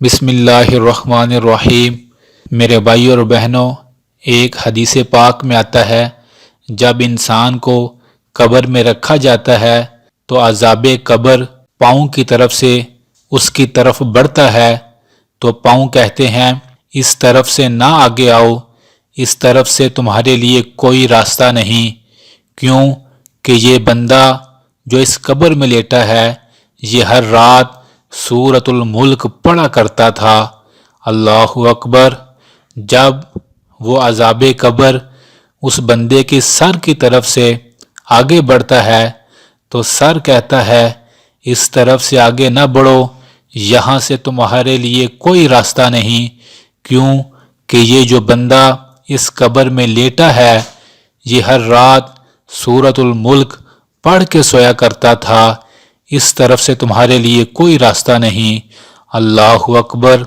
بسم اللہ الرحمن الرحیم۔ میرے بھائیوں اور بہنوں، ایک حدیث پاک میں آتا ہے جب انسان کو قبر میں رکھا جاتا ہے تو عذاب قبر پاؤں کی طرف سے اس کی طرف بڑھتا ہے تو پاؤں کہتے ہیں اس طرف سے نہ آگے آؤ، اس طرف سے تمہارے لیے کوئی راستہ نہیں، کیوں کہ یہ بندہ جو اس قبر میں لیٹا ہے یہ ہر رات سورۃ الملک پڑھا کرتا تھا۔ اللہ اکبر۔ جب وہ عذاب قبر اس بندے کے سر کی طرف سے آگے بڑھتا ہے تو سر کہتا ہے اس طرف سے آگے نہ بڑھو، یہاں سے تمہارے لیے کوئی راستہ نہیں، کیوں کہ یہ جو بندہ اس قبر میں لیٹا ہے یہ ہر رات سورۃ الملک پڑھ کے سویا کرتا تھا، اس طرف سے تمہارے لیے کوئی راستہ نہیں۔ اللہ اکبر۔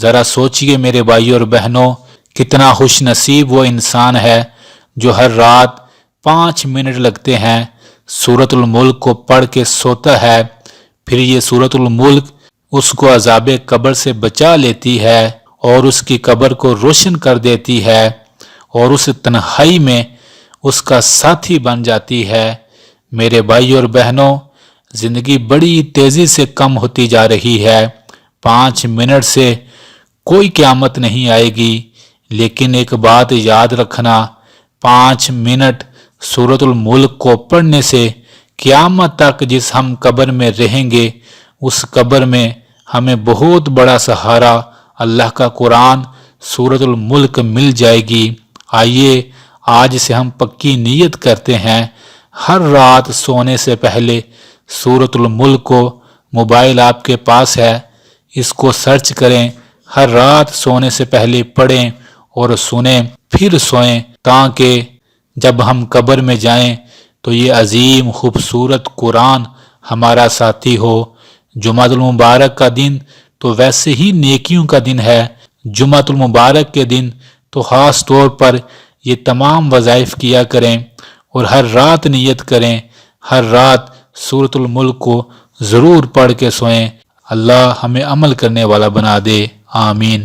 ذرا سوچئے میرے بھائیوں اور بہنوں، کتنا خوش نصیب وہ انسان ہے جو ہر رات 5 منٹ لگتے ہیں سورۃ الملک کو پڑھ کے سوتا ہے، پھر یہ سورۃ الملک اس کو عذاب قبر سے بچا لیتی ہے اور اس کی قبر کو روشن کر دیتی ہے اور اس تنہائی میں اس کا ساتھی بن جاتی ہے۔ میرے بھائی اور بہنوں، زندگی بڑی تیزی سے کم ہوتی جا رہی ہے، 5 منٹ سے کوئی قیامت نہیں آئے گی، لیکن ایک بات یاد رکھنا، 5 منٹ سورۃ الملک کو پڑھنے سے قیامت تک جس ہم قبر میں رہیں گے اس قبر میں ہمیں بہت بڑا سہارا اللہ کا قرآن سورۃ الملک مل جائے گی۔ آئیے آج سے ہم پکی نیت کرتے ہیں، ہر رات سونے سے پہلے سورۃ الملک کو، موبائل آپ کے پاس ہے اس کو سرچ کریں، ہر رات سونے سے پہلے پڑھیں اور سنیں پھر سوئیں، تاکہ جب ہم قبر میں جائیں تو یہ عظیم خوبصورت قرآن ہمارا ساتھی ہو۔ جمعۃ المبارک کا دن تو ویسے ہی نیکیوں کا دن ہے، جمعۃ المبارک کے دن تو خاص طور پر یہ تمام وظائف کیا کریں اور ہر رات نیت کریں، ہر رات سورۃ الملک کو ضرور پڑھ کے سوئیں۔ اللہ ہمیں عمل کرنے والا بنا دے، آمین۔